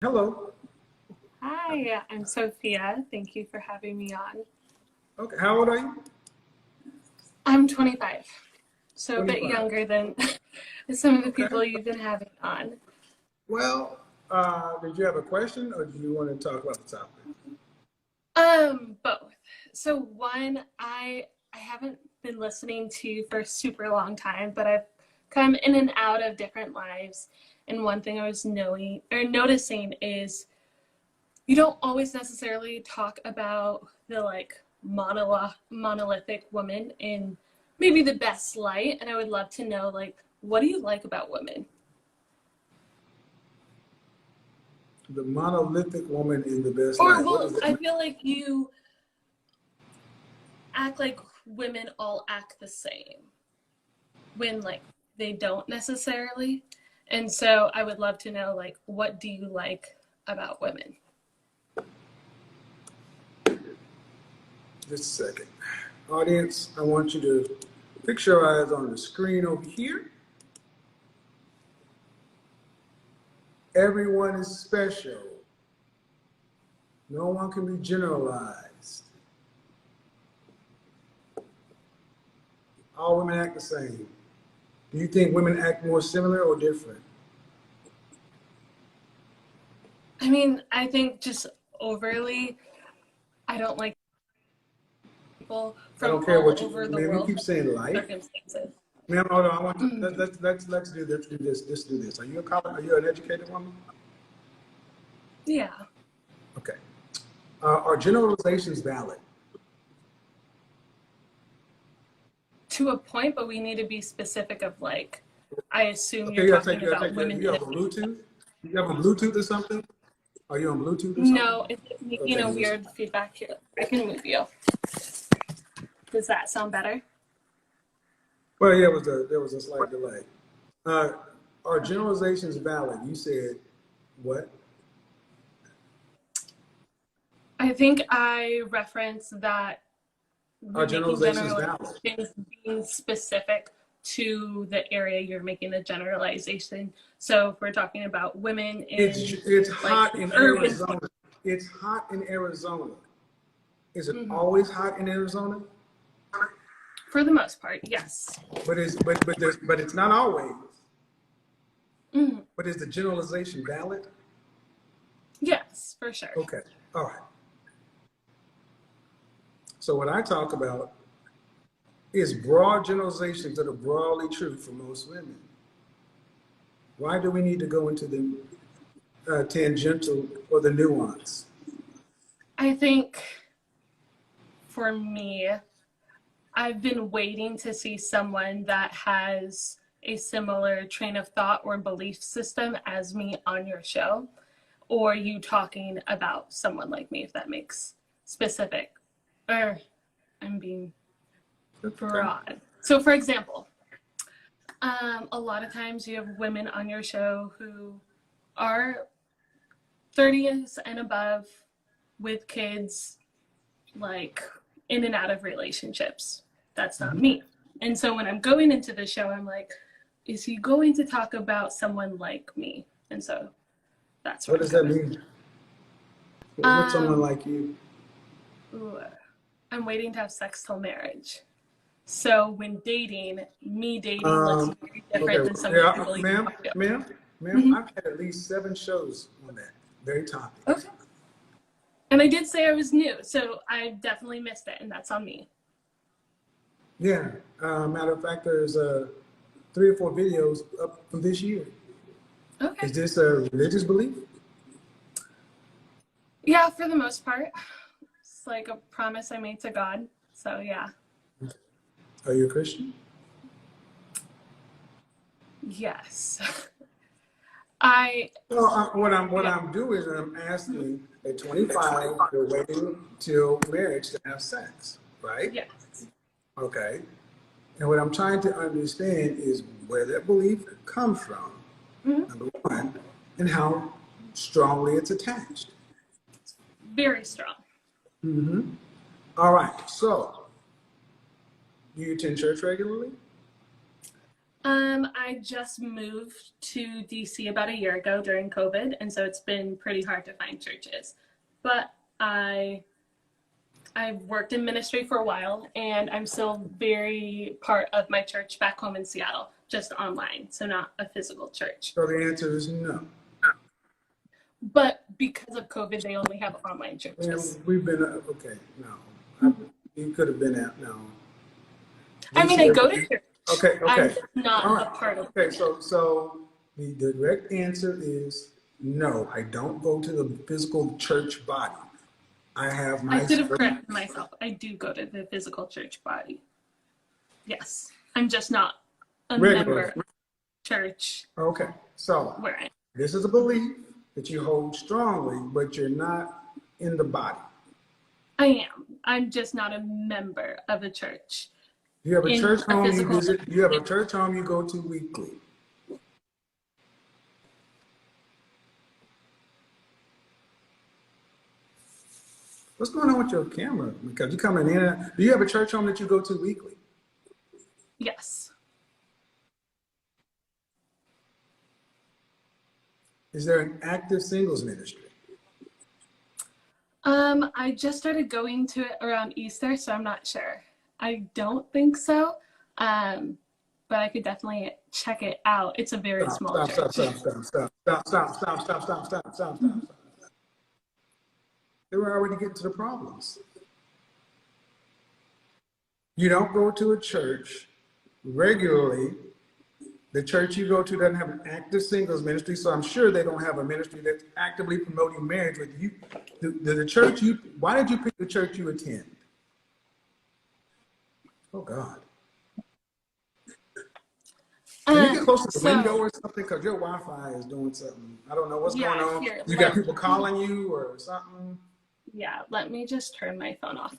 Hello. Hi, I'm Sophia. Thank you for having me on. Okay, how old are you? I'm 25, so a bit 25. younger than some of the Okay. people you've been having on. Well, did you have a question or do you want to talk about the topic? Both. So one, I haven't been listening to you for a super long time, but I've come in and out of different lives. And one thing I was knowing or noticing is you don't always necessarily talk about the like monolithic woman in maybe the best light. And I would love to know, like, what do you like about women? The monolithic woman in the best Or, light. What well, does that I mean? feel like you act like women all act the same when, like, they don't necessarily. And so I would love to know, like, what do you like about women? Just a second. Audience, I want you to fix your eyes on the screen over here. Everyone is special. No one can be generalized. All women act the same. Do you think women act more similar or different? I mean, I think just overly, I don't like people I from don't care all what you, over the man, you world keep saying like. circumstances. Ma'am, hold on. I want to Mm. let's do this. Let's do this. Are you a college? Are you an educated woman? Yeah, Okay. Are generalizations valid? to a point, but we need to be specific of like, I assume Okay, you're you gotta talking take. You gotta about take. women You in have a a Bluetooth. You have a Bluetooth or something? Are you on Bluetooth or something? no, it's making Okay. a weird feedback here. I can move you. Does that sound better? Well, yeah, there was a slight delay. Uh, are Okay. generalizations valid? You said what? I think I referenced that Are we're making generalizations valid? generalizations being specific to the area you're making the generalization. So if we're talking about women in It's like hot in urban, Arizona. It's hot in Arizona. Is it mhm, always hot in Arizona? for the most part, yes. But it's not always. Mhm. But is the generalization valid? Yes, for sure. Okay. All right. So what I talk about is broad generalizations that are broadly true for most women. Why do we need to go into the tangential or the nuance? I think for me, I've been waiting to see someone that has a similar train of thought or belief system as me on your show, or you talking about someone like me, if that makes specific, or I'm being Okay. broad. So, for example, a lot of times you have women on your show who are 30s and above with kids, like in and out of relationships. That's not Mhm. me. And so when I'm going into the show, I'm like, is he going to talk about someone like me? And so that's where What I'm does that coming. mean? What's someone Um, like you? ooh, I'm waiting to have sex till marriage. So when dating, me dating looks Um, very okay. different than some of the Yeah, people you ma'am, talk to. ma'am, ma'am. Mm-hmm. I've had at least 7 shows on that very topic. Okay. And I did say I was new, so I definitely missed it, and that's on me. Yeah. Matter of fact, there's 3 or 4 videos up from this year. Okay. Is this a religious belief? Yeah, for the most part. It's like a promise I made to God. So yeah. Are you a Christian? Yes. I Well, what yeah. I'm doing is I'm asking at 25, you're waiting till marriage to have sex, right? Yes. Okay. And what I'm trying to understand is where that belief comes from, Mm-hmm. number one, and how strongly it's attached. Very strong. Mm-hmm. All right. So, do you attend church regularly? I just moved to DC about a year ago during COVID, and so it's been pretty hard to find churches. But I've worked in ministry for a while, and I'm still very part of my church back home in Seattle, just online, so not a physical church. So the answer is no. But because of COVID, they only have online churches. And we've been, okay, no. You could have been out, no. I mean, I go to church. Okay. I'm just not All right. a part of Okay, so the direct answer is no. I don't go to the physical church body. I have my. I should have corrected myself. I do go to the physical church body. Yes, I'm just not a member of church. Okay, so where I am. This is a belief that you hold strongly, but you're not in the body. I am. I'm just not a member of a church. You have a church home you visit. You have a church home you go to weekly. What's going on with your camera? Because you're coming in. Do you have a church home that you go to weekly? Yes. Is there an active singles ministry? I just started going to it around Easter, so I'm not sure. I don't think so, but I could definitely check it out. It's a very small church. Stop. They were already getting to the problems. You don't go to a church regularly. The church you go to doesn't have an active singles ministry, so I'm sure they don't have a ministry that's actively promoting marriage with you. The church why did you pick the church you attend? Oh God. Can you get close to the window or something? Because your Wi-Fi is doing something. I don't know what's going on. Here, you got people calling you or something? Yeah, let me just turn my phone off.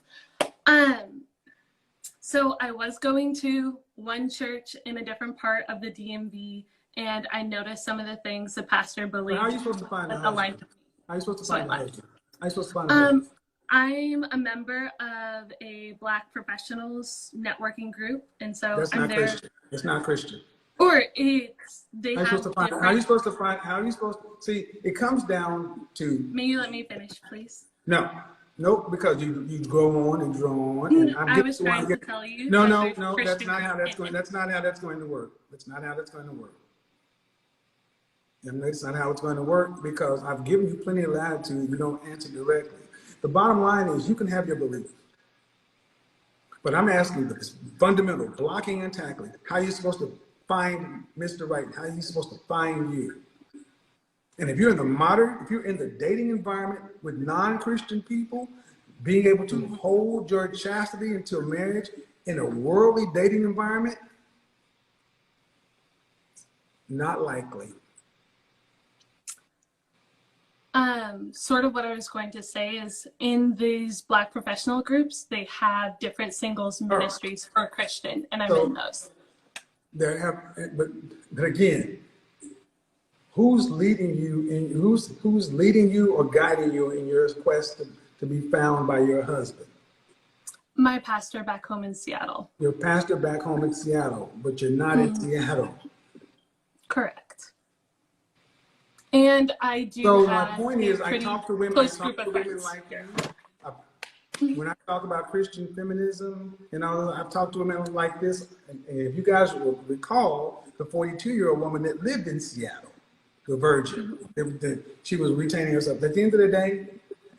So I was going to one church in a different part of the DMV, and I noticed some of the things the pastor believed. How are you supposed to find a husband? How are you supposed to find a husband? How are you supposed to find a husband? I'm a member of a Black professionals networking group, and so That's I'm not there. Christian. It's not Christian. Or it's How are you supposed to find? How are you supposed to see? It comes down to. May you let me finish, please? No, because you go on and draw on. And I was trying to tell you. No. That's not how that's going. That's not how that's going to work. That's not how that's going to work. And that's not how it's going to work because I've given you plenty of latitude. You don't answer directly. The bottom line is you can have your belief, but I'm asking you the fundamental blocking and tackling. How are you supposed to find Mr. Right? How are you supposed to find you? And if you're in the dating environment with non-Christian people, being able to hold your chastity until marriage in a worldly dating environment, not likely. Sort of what I was going to say is in these Black professional groups, they have different singles ministries for Christian, and I'm in those. But again, who's leading you in who's leading you or guiding you in your quest to be found by your husband? My pastor back home in Seattle. Your pastor back home in Seattle, but you're not in Seattle. Correct. And I do so have my point is, I talk to women like you. When I talk about Christian feminism and all, I've talked to women like this. And if you guys will recall, the 42-year-old woman that lived in Seattle, the virgin, she was retaining herself. At the end of the day,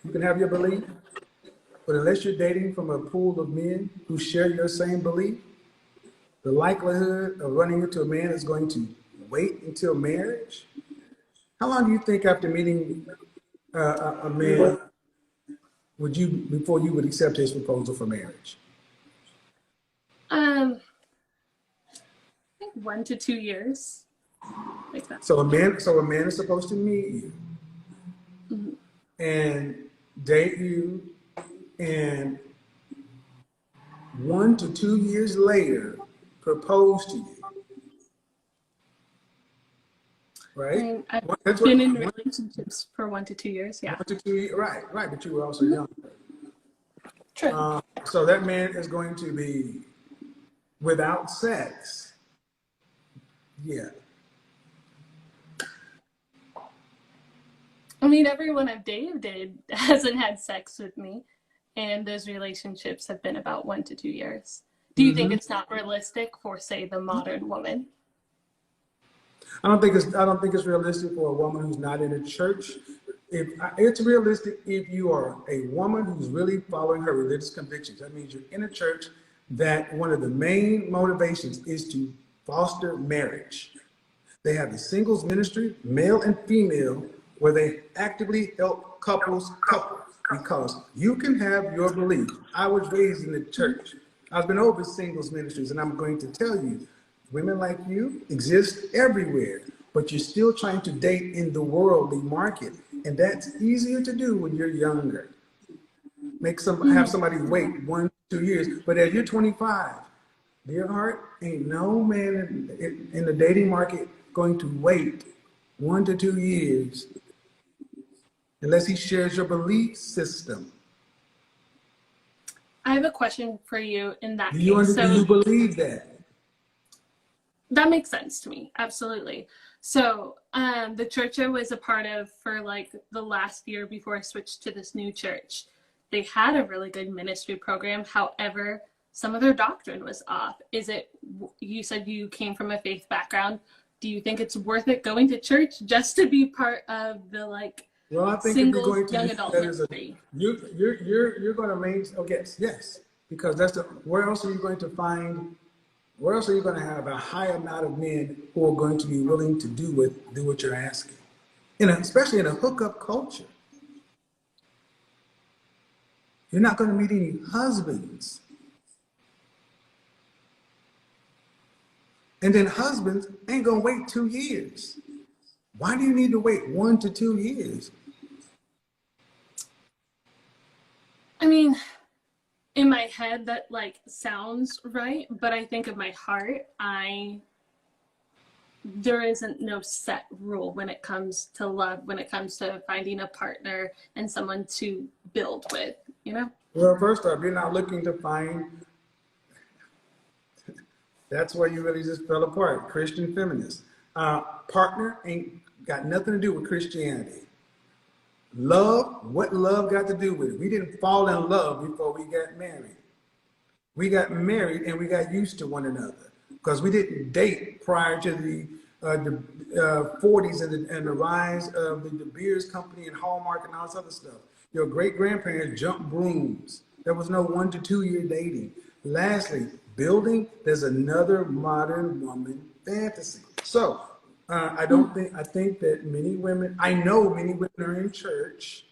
you can have your belief, but unless you're dating from a pool of men who share your same belief, the likelihood of running into a man is going to wait until marriage. How long do you think after meeting a man before you would accept his proposal for marriage? I think 1 to 2 years. Like that. So a man is supposed to meet you and date you, and 1 to 2 years later propose to you. Right? I've been in relationships for 1 to 2 years, yeah. 1 to 2 years, right, but you were also young. True. So that man is going to be without sex Yeah. I mean, everyone I've dated hasn't had sex with me, and those relationships have been about 1 to 2 years. Do you think Hmm. it's not realistic for, say, the modern woman? I don't think it's realistic for a woman who's not in a church. If it's realistic if you are a woman who's really following her religious convictions. That means you're in a church that one of the main motivations is to foster marriage. They have the singles ministry, male and female, where they actively help couples couple because you can have your belief. I was raised in the church. I've been over singles ministries, and I'm going to tell you, women like you exist everywhere, but you're still trying to date in the worldly market, and that's easier to do when you're younger. Have somebody wait 1, 2 years, but as you're 25, dear heart, ain't no man in the dating market going to wait 1 to 2 years unless he shares your belief system. I have a question for you in that Do case. do you believe that? That makes sense to me. Absolutely. So the church I was a part of for like the last year before I switched to this new church, they had a really good ministry program. However, some of their doctrine was off. You said you came from a faith background. Do you think it's worth it going to church just to be part of the Well, I think if you're singles going to young use adult that as a ministry? you're going to maintain. Oh yes, because where else are you going to find? Where else are you going to have a high amount of men who are going to be willing to do what you're asking? Especially in a hookup culture, you're not going to meet any husbands, and then husbands ain't going to wait 2 years. Why do you need to wait 1 to 2 years? I mean, in my head that sounds right, but I think in my heart there isn't no set rule when it comes to love, when it comes to finding a partner and someone to build with, you know? Well, first off, you're not looking to find. That's where you really just fell apart. Christian feminists. Partner ain't got nothing to do with Christianity. Love, what love got to do with it? We didn't fall in love before we got married. We got married and we got used to one another because we didn't date prior to the 40s and the rise of the Beers Company and Hallmark and all this other stuff. Your great-grandparents jumped brooms. There was no 1 to 2 year dating. Lastly, building, there's another modern woman fantasy. So I think that I know many women are in church,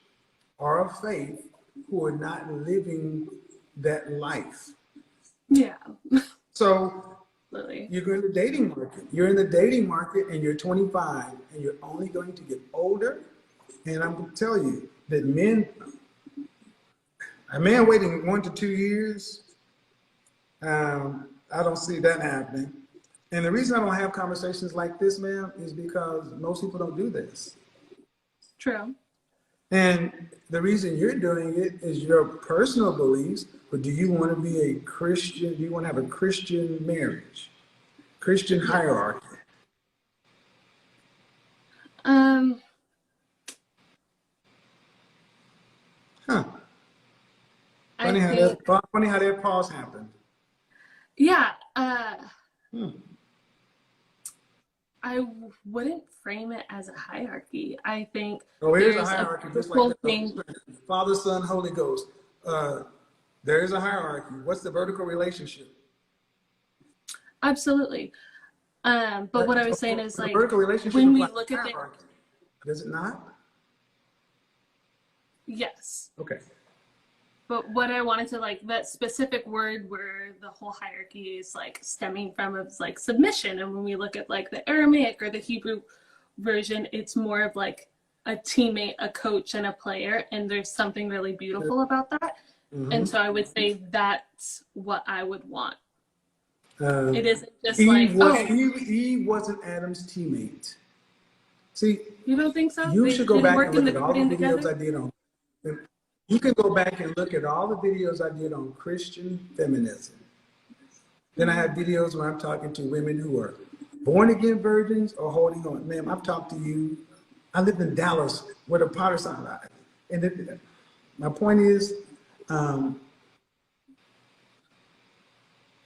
are of faith, who are not living that life. Yeah. So Absolutely. you're in the dating market. You're in the dating market and you're 25 and you're only going to get older. And I'm going to tell you that a man waiting 1 to 2 years, I don't see that happening. And the reason I don't have conversations like this, ma'am, is because most people don't do this. True. And the reason you're doing it is your personal beliefs, but do you want to be a Christian? Do you want to have a Christian marriage? Christian hierarchy? Huh. Funny how that pause happened. Yeah. Hmm. I wouldn't frame it as a hierarchy. I think It is a there's hierarchy, just whole like thing. Father, Son, Holy Ghost. There is a hierarchy. What's the vertical relationship? Absolutely. But what I was saying is the vertical relationship when we like look at hierarchy. Does it not? Yes. Okay. But what I wanted to that specific word where the whole hierarchy is stemming from is submission. And when we look at the Aramaic or the Hebrew version, it's more of a teammate, a coach, and a player. And there's something really beautiful about that. Mm-hmm. And so I would say that's what I would want. It isn't just Eve wasn't Adam's teammate. See, you don't think so? You should go back and look at all the videos I did on. You can go back and look at all the videos I did on Christian feminism. Then I have videos where I'm talking to women who are born again virgins or holding on. Ma'am, I've talked to you. I lived in Dallas where the Potter sign lied. And my point is,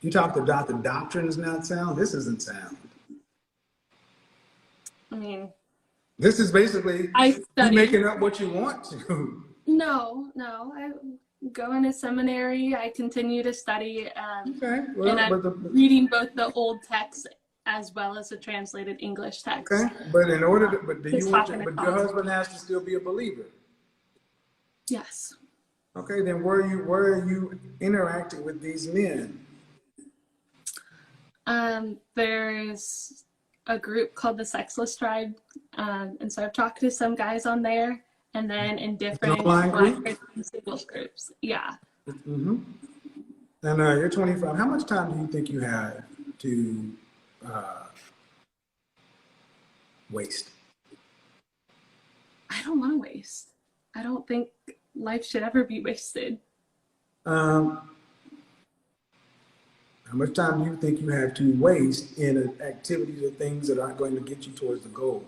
you talk about the doctrine is not sound. This isn't sound. I mean, this is basically you making up what you want to. No. I go into seminary. I continue to study. Okay. Well, and I'm reading both the old text as well as the translated English text. Okay. But in order to, but do you want but your husband has to still be a believer? Yes. Okay, then where are you interacting with these men? There's a group called the Sexless Tribe, and so I've talked to some guys on there, and then in different singles groups. Yeah. Mm-hmm. And you're 25. How much time do you think you have to waste? I don't want to waste. I don't think life should ever be wasted. How much time do you think you have to waste in activities or things that aren't going to get you towards the goal?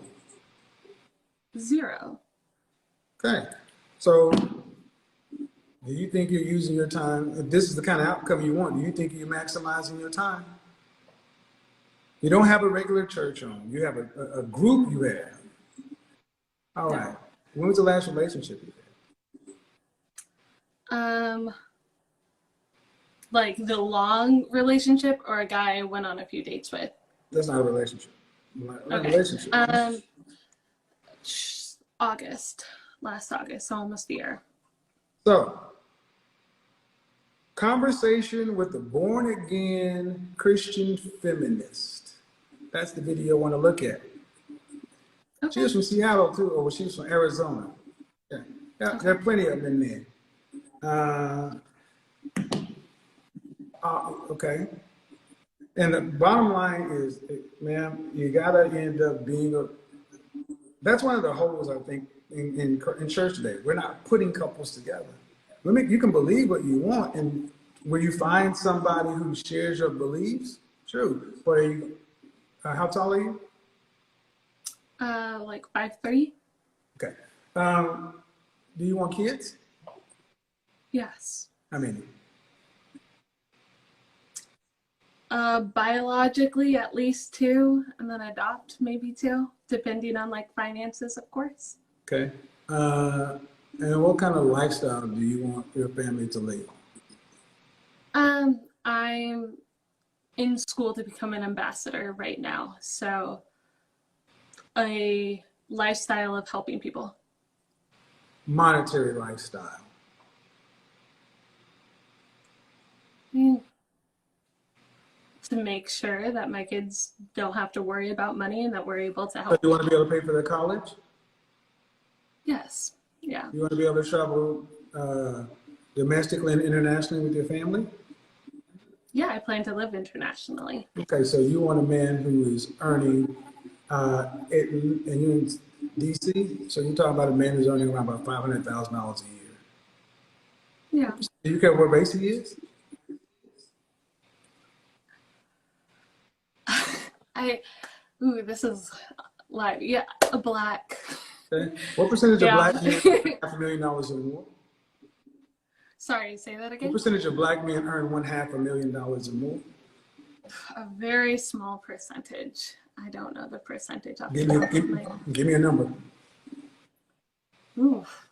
0. Okay. So do you think you're using your time? If this is the kind of outcome you want, do you think you're maximizing your time? You don't have a regular church home. You have a group you have. All right. When was the last relationship you had? Like the long relationship or a guy I went on a few dates with? That's not a relationship. Okay. Relationship. Last August, so almost a year. So, conversation with a born-again Christian feminist. That's the video I want to look at. Okay. She was from Seattle too, or she was from Arizona. Yeah, okay. There are plenty of them in there. Okay. And the bottom line is, ma'am, you gotta end up being that's one of the holes, I think, in church today. We're not putting couples together. You can believe what you want, and when you find somebody who shares your beliefs, true. But how tall are you? Like 5'3". Okay. Do you want kids? Yes. How many? Biologically, at least 2, and then adopt maybe 2, depending on like finances, of course. Okay. And what kind of lifestyle do you want your family to live? I'm in school to become an ambassador right now, so a lifestyle of helping people. Monetary lifestyle. To make sure that my kids don't have to worry about money and that we're able to help. So you want to be able to pay for their college? Yes. Yeah. You want to be able to travel domestically and internationally with your family? Yeah, I plan to live internationally. Okay, so you want a man who is earning, and you're in DC, so you're talking about a man who's earning around about $500,000 a year. Yeah. Do you care what race he is? This is like, yeah, a black. Okay. What percentage of black men earn $500,000 or more? Sorry, say that again? What percentage of black men earn $500,000 or more? A very small percentage. I don't know the percentage. Give me a number. Oof.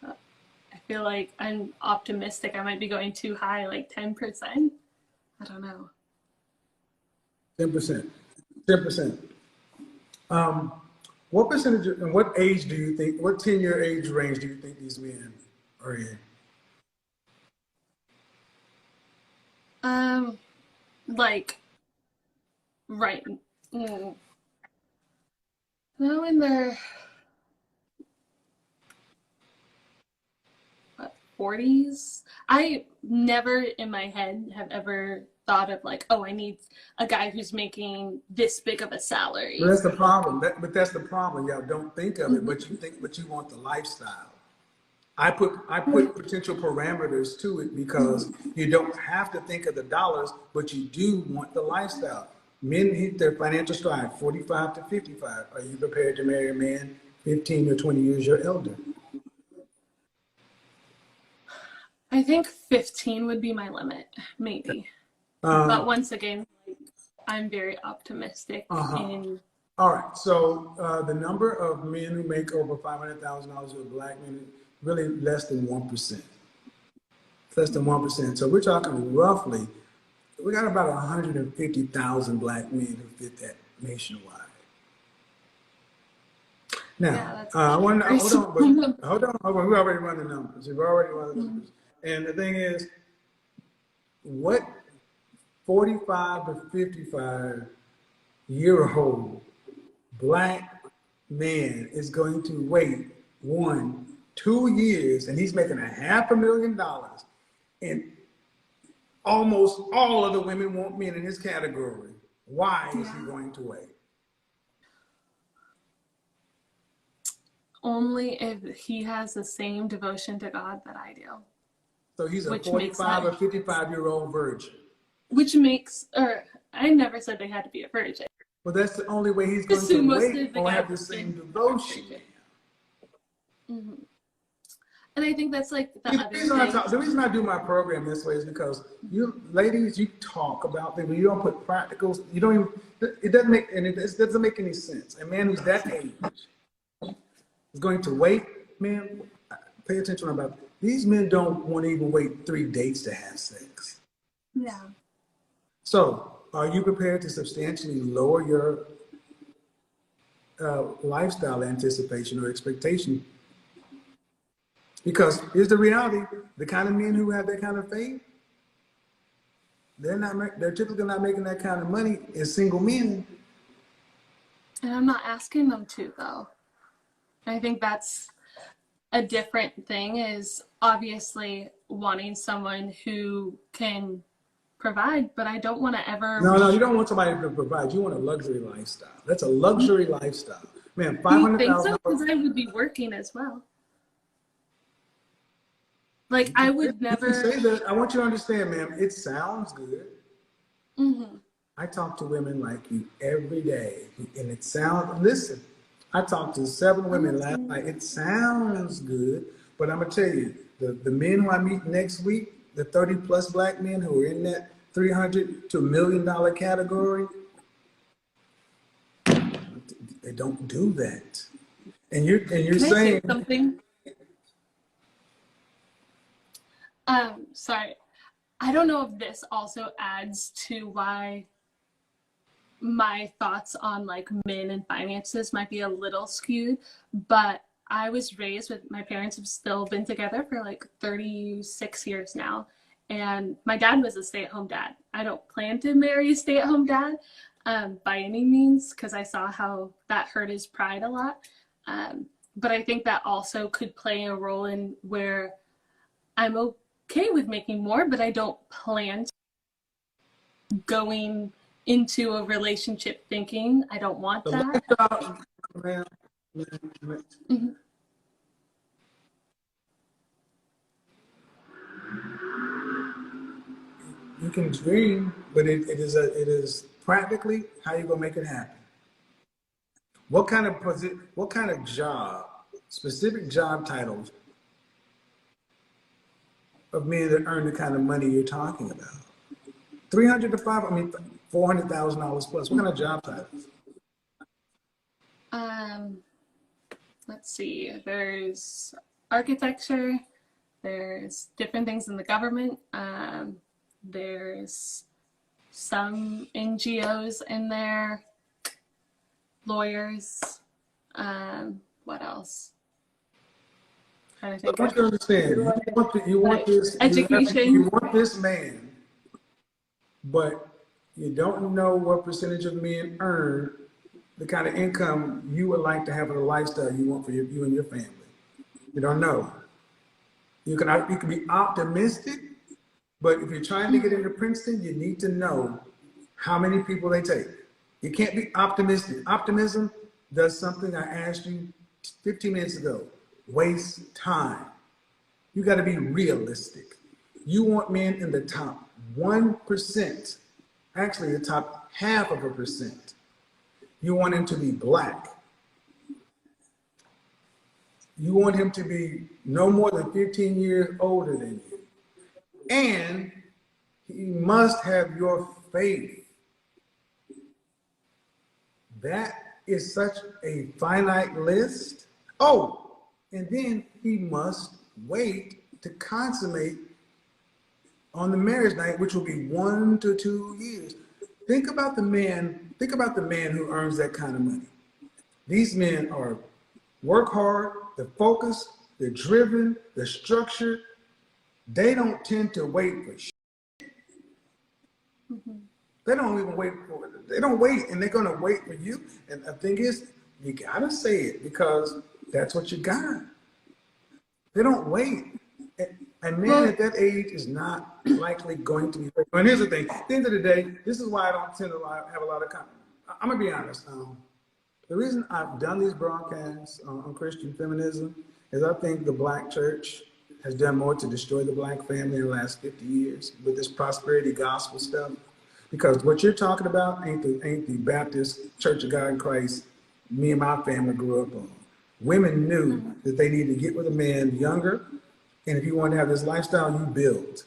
I feel like I'm optimistic. I might be going too high, like 10%. I don't know. 10%. 10%. What percentage and what age do you think, what 10-year age range do you think these men are in? Like, right. No, in their 40s. I never in my head have ever thought of like, oh, I need a guy who's making this big of a salary. But that's the problem. But that's the problem. Y'all don't think of it, but you want the lifestyle. I put potential parameters to it because you don't have to think of the dollars, but you do want the lifestyle. Men hit their financial stride 45 to 55. Are you prepared to marry a man 15 or 20 years your elder? I think 15 would be my limit, maybe. But once again, I'm very optimistic in. All right. So the number of men who make over $500,000 with black men is really less than 1%. Less than 1%. So we're talking roughly, we got about 150,000 black men who fit that nationwide. Now, I want to hold on. We already run the numbers. We've already run the numbers. And the thing is, what 45 to 55-year-old black man is going to wait 2 years, and he's making $500,000, and almost all of the women want men in his category. Why is he going to wait? Only if he has the same devotion to God that I do. So he's a 45 or 55-year-old virgin. Which makes, or I never said they had to be a virgin. Well, that's the only way he's going to wait or have the same devotion. Mm-hmm. And I think that's like the other thing. The reason I do my program this way is because you ladies, you talk about things, but you don't put practicals. You don't even. It doesn't make any sense. A man who's that age is going to wait. Man, pay attention about these men. Don't want to even wait 3 dates to have sex. Yeah. So, are you prepared to substantially lower your lifestyle anticipation or expectation? Because here's the reality: the kind of men who have that kind of faith, they're typically not making that kind of money as single men. And I'm not asking them to, though. I think that's a different thing, is obviously wanting someone who can provide, but I don't want to ever. No, you don't want somebody to provide. You want a luxury lifestyle. That's a luxury lifestyle. Man, $500,000. So? Because I would be working as well. Like, I would never. Say that. I want you to understand, ma'am, it sounds good. Mm-hmm. I talk to women like you every day, and it sounds, listen, I talked to 7 women last night. It sounds good, but I'm going to tell you, the men who I meet next week, the 30-plus black men who are in that $300 to $1 million category, they don't do that. And you're Can saying I say something? Sorry. I don't know if this also adds to why my thoughts on like men and finances might be a little skewed, but I was raised with, my parents have still been together for like 36 years now. And my dad was a stay-at-home dad. I don't plan to marry a stay-at-home dad by any means, because I saw how that hurt his pride a lot. But I think that also could play a role in where I'm okay with making more, but I don't plan to going into a relationship thinking I don't want that. Mm-hmm. You can dream, but it is practically how you gonna make it happen. What kind of job, specific job titles of men that earn the kind of money you're talking about? $400,000 plus. What kind of job titles? Let's see. There's architecture. There's different things in the government. There's some NGOs in there. Lawyers. What else? I want you to understand. You want this education. You want this man, but you don't know what percentage of men earn the kind of income you would like to have and the lifestyle you want for you and your family. You don't know. You can be optimistic, but if you're trying to get into Princeton, you need to know how many people they take. You can't be optimistic. Optimism does something I asked you 15 minutes ago. Waste time. You got to be realistic. You want men in the top 1%, actually the top half of a percent. You want him to be black. You want him to be no more than 15 years older than you. And he must have your faith. That is such a finite list. Oh, and then he must wait to consummate on the marriage night, which will be 1 to 2 years. Think about the man who earns that kind of money. These men are work hard, they're focused, they're driven, they're structured. They don't tend to wait for shit. Mm-hmm. They don't even wait for it. They don't wait, and they're gonna wait for you. And the thing is, you gotta say it because that's what you got. They don't wait. A man at that age is not likely going to be. And here's the thing: at the end of the day, this is why I don't tend to have a lot of. I'm gonna be honest. The reason I've done these broadcasts on Christian feminism is I think the Black church has done more to destroy the Black family in the last 50 years with this prosperity gospel stuff. Because what you're talking about ain't the Baptist Church of God in Christ me and my family grew up on. Women knew that they needed to get with a man younger, and if you want to have this lifestyle, you build.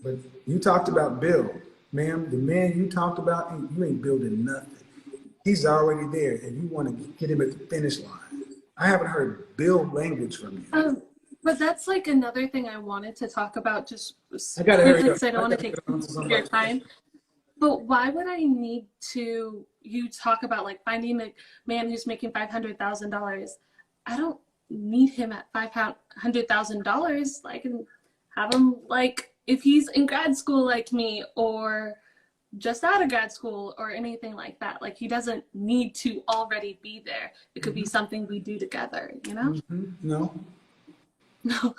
But you talked about build. Ma'am, the man you talked about, you ain't building nothing. He's already there, and you want to get him at the finish line. I haven't heard build language from you. But that's like another thing I wanted to talk about just I gotta hurry up. because I don't want to take your time. But why would I need you talk about like finding a man who's making $500,000? I don't need him at $500,000. I can have him like if he's in grad school like me or just out of grad school or anything like that. Like he doesn't need to already be there. It could be something we do together, you know? No. No.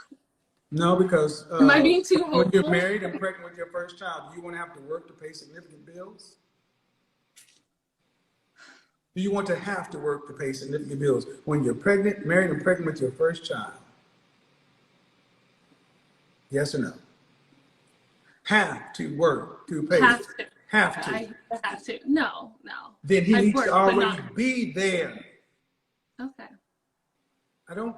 No, because am I being too hopeful? When you're married and pregnant with your first child, do you want to have to work to pay significant bills? Do you want to have to work to pay significant bills when you're pregnant, married and pregnant with your first child? Yes or no? Have to work to pay. Have to. Have to. I have to. No. Then he needs to already not... be there. Okay. I don't.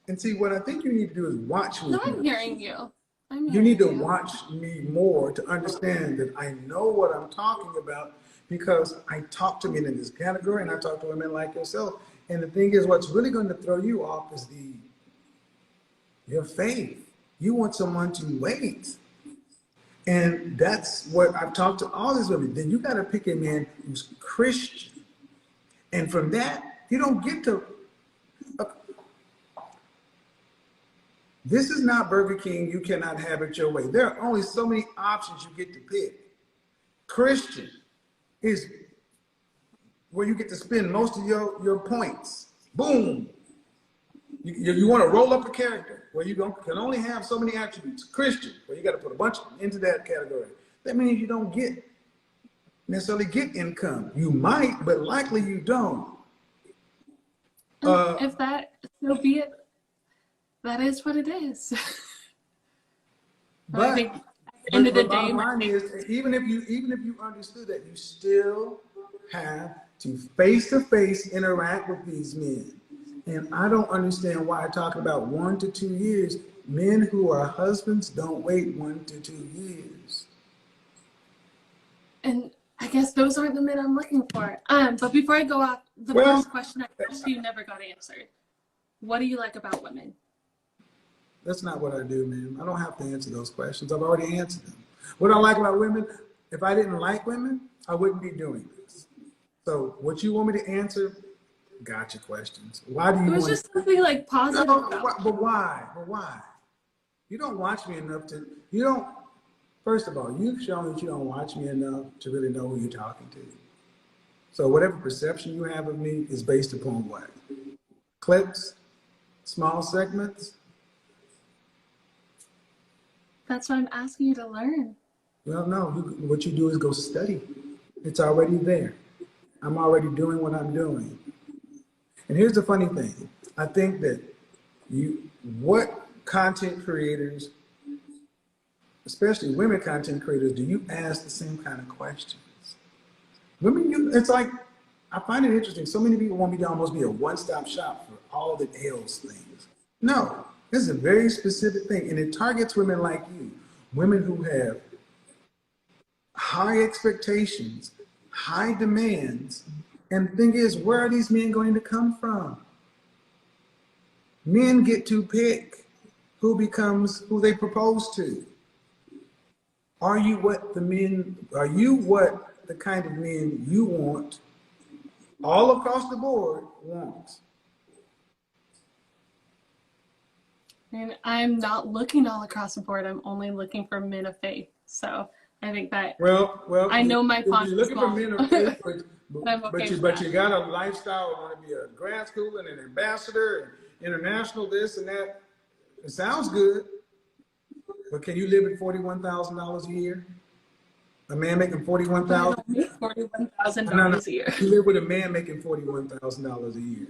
And see, what I think you need to do is watch me. No, I'm hearing you. You need to watch me more to understand that I know what I'm talking about because I talk to men in this category and I talk to women like yourself. And the thing is, what's really going to throw you off is your faith. You want someone to wait. And that's what I've talked to all these women. Then you got to pick a man who's Christian. And from that, you don't get to. This is not Burger King. You cannot have it your way. There are only so many options you get to pick. Christian is where you get to spend most of your points. Boom. You want to roll up a character where you can only have so many attributes. Christian, where you got to put a bunch into that category. That means you don't necessarily get income. You might, but likely you don't. If that, so be it. That is what it is. But I think at the end of the day, bottom line is, even if you understood that, you still have to face interact with these men. And I don't understand why I talk about 1 to 2 years. Men who are husbands don't wait 1 to 2 years. And I guess those aren't the men I'm looking for. But before I go off, the first question I asked you never got answered. What do you like about women? That's not what I do, man. I don't have to answer those questions. I've already answered them. What I like about women, if I didn't like women, I wouldn't be doing this. So what you want me to answer, gotcha questions. Why do you want It was just something like positive about but why? But why? You don't watch me enough first of all, you've shown that you don't watch me enough to really know who you're talking to. So whatever perception you have of me is based upon what? Clips? Small segments? That's why I'm asking you to learn. Well, no, what you do is go study. It's already there. I'm already doing what I'm doing. And here's the funny thing. I think that what content creators, especially women content creators, do you ask the same kind of questions? Women, it's like, I find it interesting. So many people want me to almost be a one-stop shop for all the else things. No, this is a very specific thing, and it targets women like you, women who have high expectations, high demands, and the thing is, where are these men going to come from? Men get to pick who they propose to. Are you what the kind of men you want all across the board wants? And I'm not looking all across the board. I'm only looking for men of faith. So I think that I know my font you're looking for men of faith, but you got a lifestyle. You want to be a grad school and an ambassador, and international this and that. It sounds good, but can you live at $41,000 a year? A man making $41,000. $41,000 a year. You live with a man making $41,000 a year.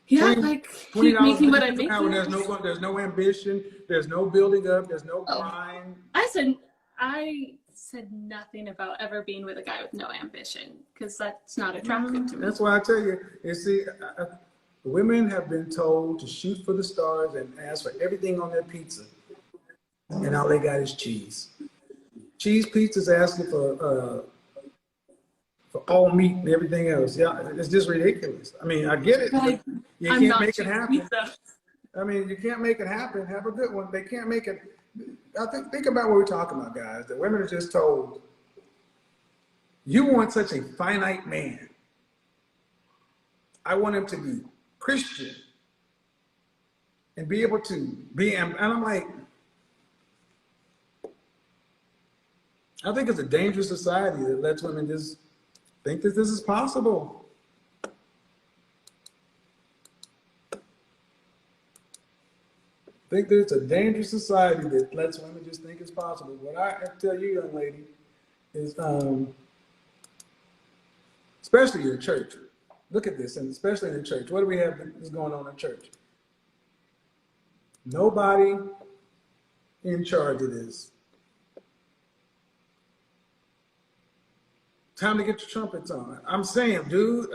Yeah, like keep making what I'm making. There's no ambition. There's no building up. There's no grind. I said nothing about ever being with a guy with no ambition, because that's not attractive to me. That's why I tell you. You see, women have been told to shoot for the stars and ask for everything on their pizza, and all they got is cheese. Cheese pizza's asking for all meat and everything else. Yeah, it's just ridiculous. I mean, I get it. But you can't make it happen. Pizza. I mean, you can't make it happen. Have a good one. They can't make it. Think about what we're talking about, guys. The women are just told, you want such a finite man. I want him to be Christian and be able to be, and I'm like, I think it's a dangerous society that lets women just think that this is possible. I think that it's a dangerous society that lets women just think it's possible. What I tell you, young lady, is especially in church. Look at this, and especially in the church. What do we have that's going on in church? Nobody in charge of this. Time to get your trumpets on. I'm saying, dude,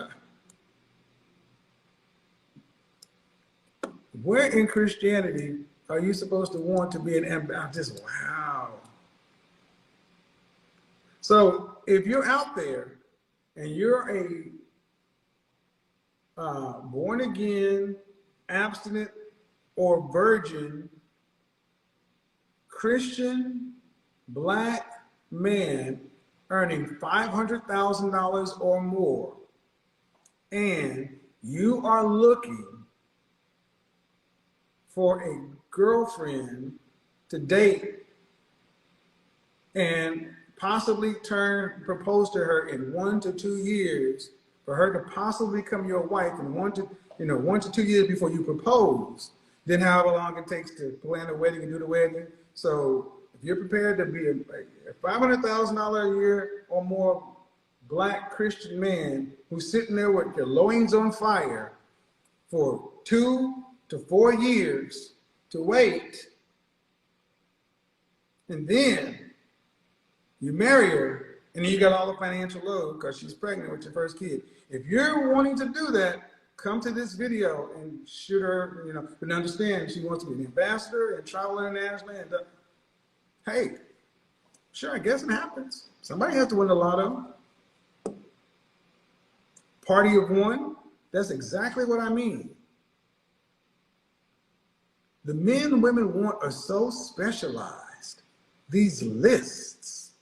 where in Christianity are you supposed to want to be an ambassador? Wow. So if you're out there and you're a born again, abstinent, or virgin Christian black man earning $500,000 or more, and you are looking for a girlfriend to date and possibly propose to her in 1 to 2 years, for her to possibly become your wife in 1 to 2 years before you propose, then however long it takes to plan a wedding and do the wedding. So if you're prepared to be a $500,000 a year or more black Christian man who's sitting there with your loins on fire for 2 to 4 years to wait, and then you marry her, and then you got all the financial load because she's pregnant with your first kid. If you're wanting to do that, come to this video and shoot her, but understand she wants to be an ambassador and travel internationally. And hey, sure, I guess it happens. Somebody has to win the lotto. Party of one, that's exactly what I mean. The men and women want are so specialized. These lists.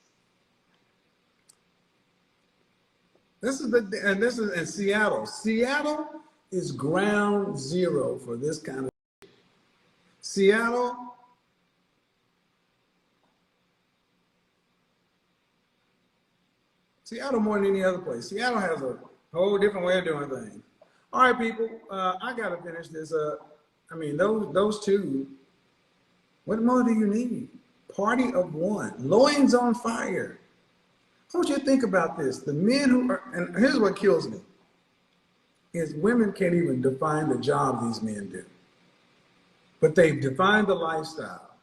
This is in Seattle. Seattle is ground zero for this kind of shit. Seattle more than any other place. Seattle has a whole different way of doing things. All right, people, I gotta finish this up. I mean, those two, what more do you need? Party of one, loins on fire. I want you to think about this. The men who are, and here's what kills me, is women can't even define the job these men do. but they've defined the lifestyle.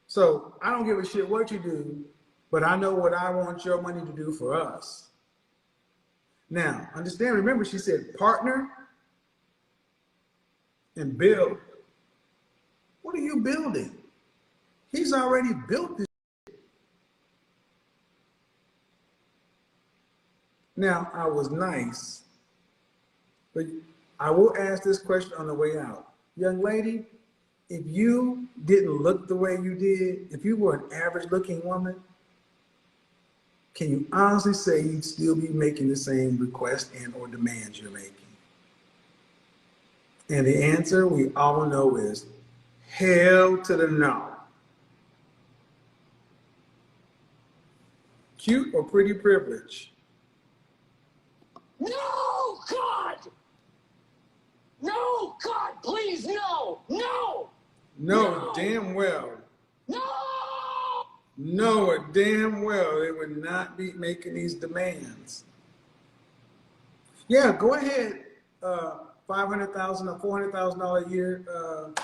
So I don't give a shit what you do, but I know what I want your money to do for us. Now, understand, remember, she said partner and build. What are you building? He's already built this. Now, I was nice, but I will ask this question on the way out. Young lady, if you didn't look the way you did, if you were an average looking woman, can you honestly say you'd still be making the same requests and or demands you're making? And the answer we all know is hell to the no. Cute or pretty privilege? No, God! No, God, please, no! No! No, damn well. No! Know it damn well they would not be making these demands. Yeah, go ahead, $500,000 or $400,000 a year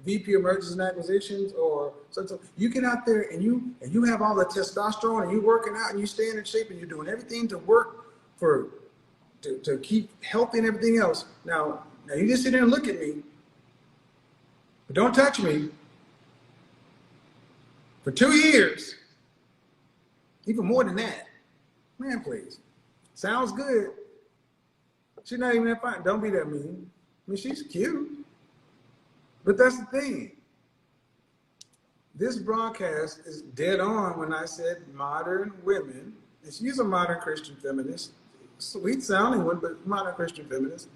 VP of Mergers and Acquisitions, or so you get out there and you have all the testosterone and you working out and you staying in shape and you're doing everything to work to keep healthy and everything else. Now you just sit there and look at me, but don't touch me. For 2 years, even more than that. Man, please. Sounds good. She's not even that fine. Don't be that mean. I mean, she's cute. But that's the thing. This broadcast is dead on when I said modern women, and she's a modern Christian feminist, sweet sounding one, but modern Christian feminist.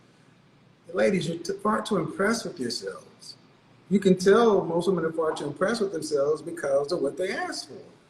Ladies, you're far too impressed with yourselves. You can tell most women are far too impressed with themselves because of what they ask for.